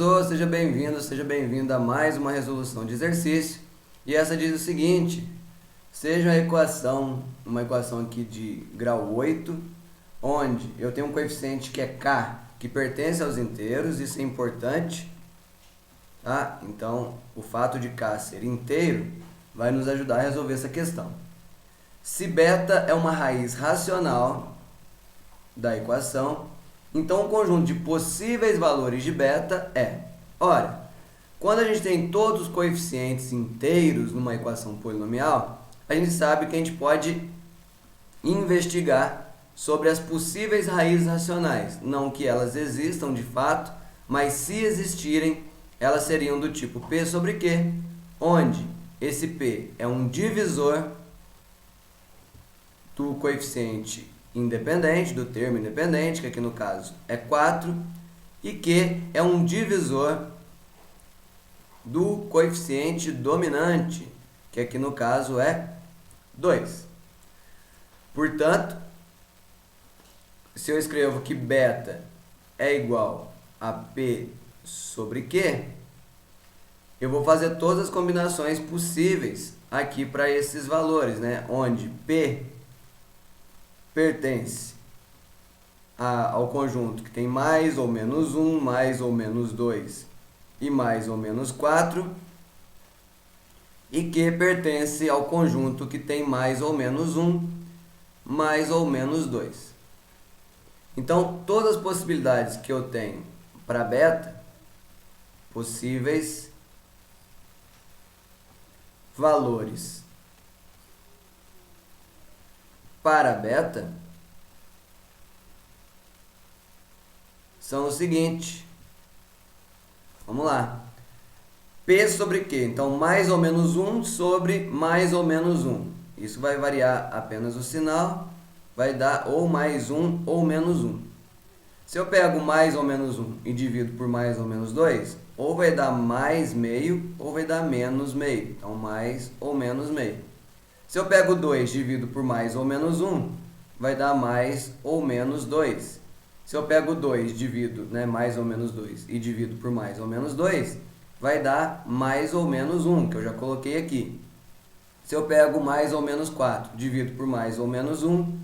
professor, seja bem-vindo, seja bem-vinda a mais uma resolução de exercício. E essa diz o seguinte: seja uma equação aqui de grau 8, onde eu tenho um coeficiente que é k, que pertence aos inteiros, isso é importante, tá? Então, o fato de k ser inteiro vai nos ajudar a resolver essa questão. Se beta é uma raiz racional da equação, então o conjunto de possíveis valores de beta é... Ora, quando a gente tem todos os coeficientes inteiros numa equação polinomial, a gente sabe que a gente pode investigar sobre as possíveis raízes racionais. Não que elas existam de fato, mas se existirem, elas seriam do tipo P sobre Q, onde esse P é um divisor do coeficiente independente, do termo independente, que aqui no caso é 4, e Q é um divisor do coeficiente dominante, que aqui no caso é 2. Portanto, se eu escrevo que beta é igual a P sobre Q, eu vou fazer todas as combinações possíveis aqui para esses valores, né? Onde P pertence ao conjunto que tem mais ou menos 1, mais ou menos 2 e mais ou menos 4, e Q pertence ao conjunto que tem mais ou menos 1, mais ou menos 2. Então, todas as possibilidades que eu tenho para beta, possíveis valores para beta são o seguinte. Vamos lá. P sobre Q. Então, mais ou menos 1 sobre mais ou menos 1. Isso vai variar apenas o sinal. Vai dar ou mais 1 ou menos 1. Se eu pego mais ou menos 1 e divido por mais ou menos 2, ou vai dar mais meio ou vai dar menos meio. Então, mais ou menos meio. Se eu pego 2 e divido por mais ou menos 1, vai dar mais ou menos 2. Se eu pego 2, divido, mais ou menos 2, e divido por mais ou menos 2, vai dar mais ou menos 1, que eu já coloquei aqui. Se eu pego mais ou menos 4, divido por mais ou menos 1,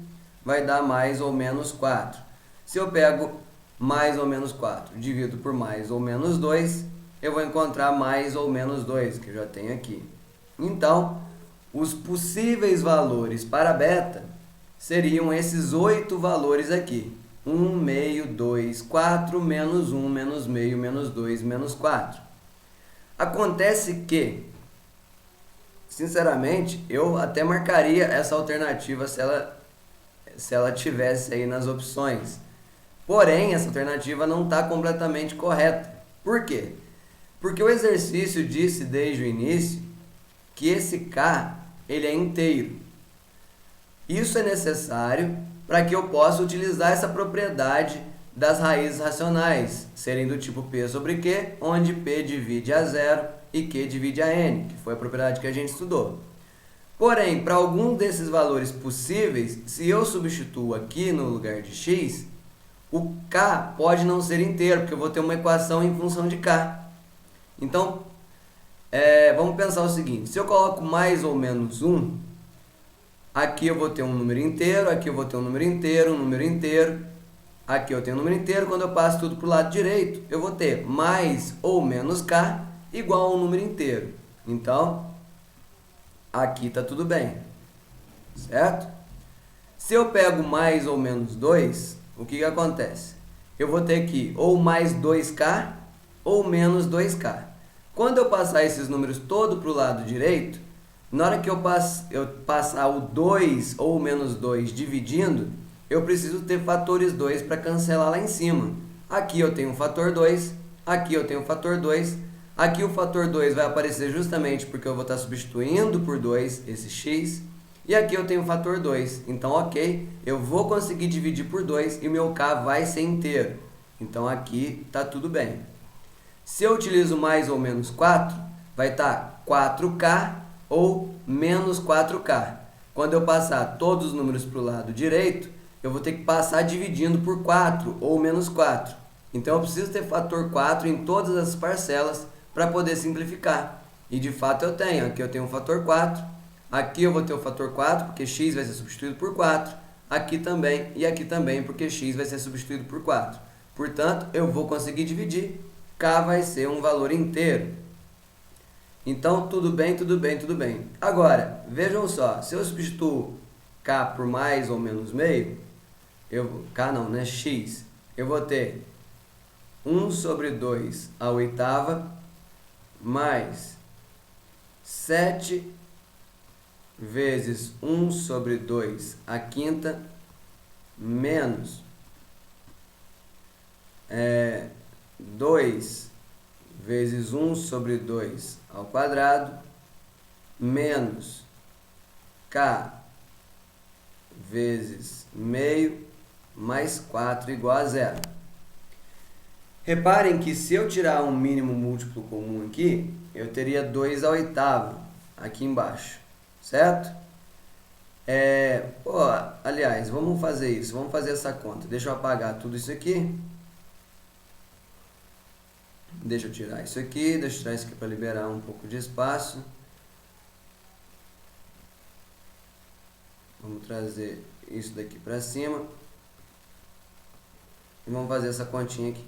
vai dar mais ou menos 4. Se eu pego mais ou menos 4, divido por mais ou menos 2, eu vou encontrar mais ou menos 2, que eu já tenho aqui. Então, os possíveis valores para beta seriam esses 8 valores aqui. 1, meio, 2, 4, menos 1, menos meio, menos 2, menos 4. Acontece que, sinceramente, eu até marcaria essa alternativa se ela tivesse aí nas opções. Porém, essa alternativa não está completamente correta. Por quê? Porque o exercício disse desde o início que esse K ele é inteiro. Isso é necessário para que eu possa utilizar essa propriedade das raízes racionais, serem do tipo P sobre Q, onde P divide a 0 e Q divide a N, que foi a propriedade que a gente estudou. Porém, para algum desses valores possíveis, se eu substituo aqui no lugar de x, o K pode não ser inteiro, porque eu vou ter uma equação em função de K. Então, vamos pensar o seguinte: se eu coloco mais ou menos 1, aqui eu vou ter um número inteiro, aqui eu vou ter um número inteiro, um número inteiro, aqui eu tenho um número inteiro. Quando eu passo tudo para o lado direito, eu vou ter mais ou menos k igual a um número inteiro. Então, aqui está tudo bem, certo? Se eu pego mais ou menos 2, o que acontece? Eu vou ter aqui ou mais 2k ou menos 2k. Quando eu passar esses números todos para o lado direito, na hora que eu passar o 2 ou menos 2 dividindo, eu preciso ter fatores 2 para cancelar lá em cima. Aqui eu tenho o fator 2, aqui eu tenho o fator 2, aqui o fator 2 vai aparecer justamente porque eu vou estar substituindo por 2 esse x, e aqui eu tenho o fator 2. Então, ok, eu vou conseguir dividir por 2 e meu k vai ser inteiro. Então, aqui está tudo bem. Se eu utilizo mais ou menos 4, vai estar 4k ou menos 4k. Quando eu passar todos os números para o lado direito, eu vou ter que passar dividindo por 4 ou menos 4. Então eu preciso ter fator 4 em todas as parcelas para poder simplificar. E de fato eu tenho. Aqui eu tenho um fator 4. Aqui eu vou ter o fator 4, porque x vai ser substituído por 4. Aqui também e aqui também, porque x vai ser substituído por 4. Portanto, eu vou conseguir dividir. K vai ser um valor inteiro. Então, tudo bem, tudo bem, tudo bem. Agora, vejam só. Se eu substituo K por mais ou menos meio, K não, né? X. Eu vou ter 1 sobre 2 a oitava mais 7 vezes 1 sobre 2 a quinta menos 2 vezes 1 sobre 2 ao quadrado menos K vezes meio mais 4 igual a zero. Reparem que se eu tirar um mínimo múltiplo comum aqui, eu teria 2 à oitava aqui embaixo, certo? Aliás, vamos fazer isso, vamos fazer essa conta. Deixa eu apagar tudo isso aqui. Deixa eu tirar isso aqui, deixa eu tirar isso aqui para liberar um pouco de espaço. Vamos trazer isso daqui para cima. E vamos fazer essa continha aqui.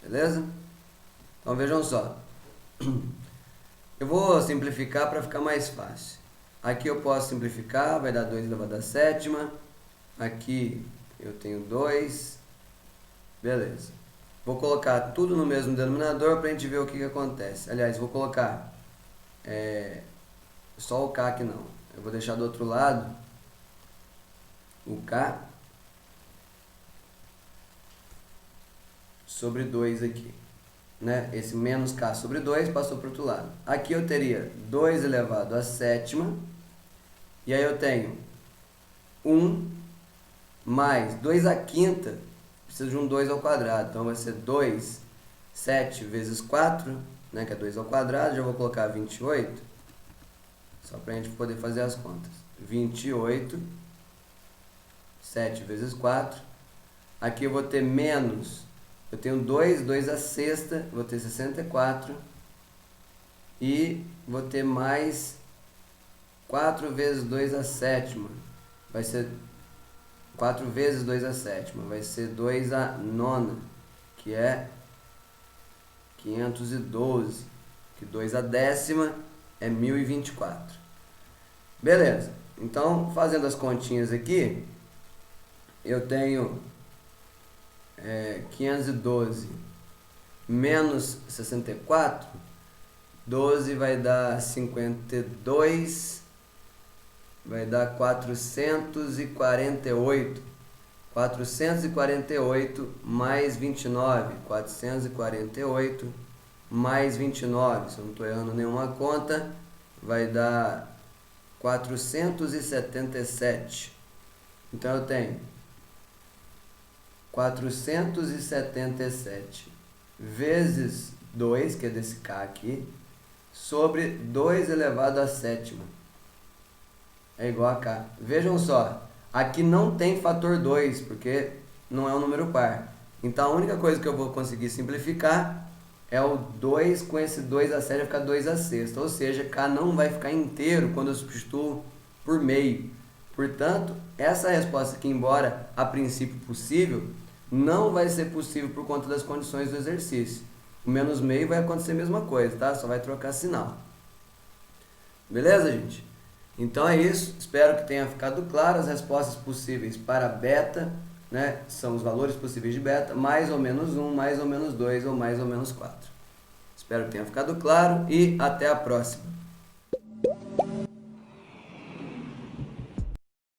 Beleza? Então vejam só. Eu vou simplificar para ficar mais fácil. Aqui eu posso simplificar, vai dar 2 elevado a sétima. Aqui eu tenho 2. Beleza. Vou colocar tudo no mesmo denominador para a gente ver o que acontece. Aliás, vou colocar só o K aqui não. Eu vou deixar do outro lado o K sobre 2 aqui. Né? Esse menos K sobre 2 passou para o outro lado. Aqui eu teria 2 elevado a sétima. E aí eu tenho 1 mais 2 à quinta. Preciso de um 2 ao quadrado. Então vai ser 2, 7 vezes 4, né, que é 2 ao quadrado. Já vou colocar 28. Só para a gente poder fazer as contas. 28, 7 vezes 4. Aqui eu vou ter menos. Eu tenho 2 à sexta, vou ter 64. E vou ter mais 4 vezes 2 à sétima. Vai ser 4 vezes 2 à sétima. Vai ser 2 à nona, que é 512. Que 2 à décima é 1024. Beleza. Então, fazendo as continhas aqui, eu tenho 512 menos 64, 12 vai dar 52, vai dar 448. 448 mais 29, 448 mais 29, se eu não estou errando nenhuma conta, vai dar 477. Então eu tenho 477 vezes 2, que é desse K aqui, sobre 2 elevado a sétima. É igual a K. Vejam só, aqui não tem fator 2, porque não é um número par. Então a única coisa que eu vou conseguir simplificar é o 2 com esse 2 a 7 vai ficar 2 a sexta. Ou seja, K não vai ficar inteiro quando eu substituo por meio. Portanto, essa resposta aqui, embora a princípio possível, não vai ser possível por conta das condições do exercício. O menos meio vai acontecer a mesma coisa, tá? Só vai trocar sinal. Beleza, gente? Então é isso. Espero que tenha ficado claro. As respostas possíveis para beta, né, são os valores possíveis de beta, mais ou menos 1, mais ou menos 2 ou mais ou menos 4. Espero que tenha ficado claro e até a próxima.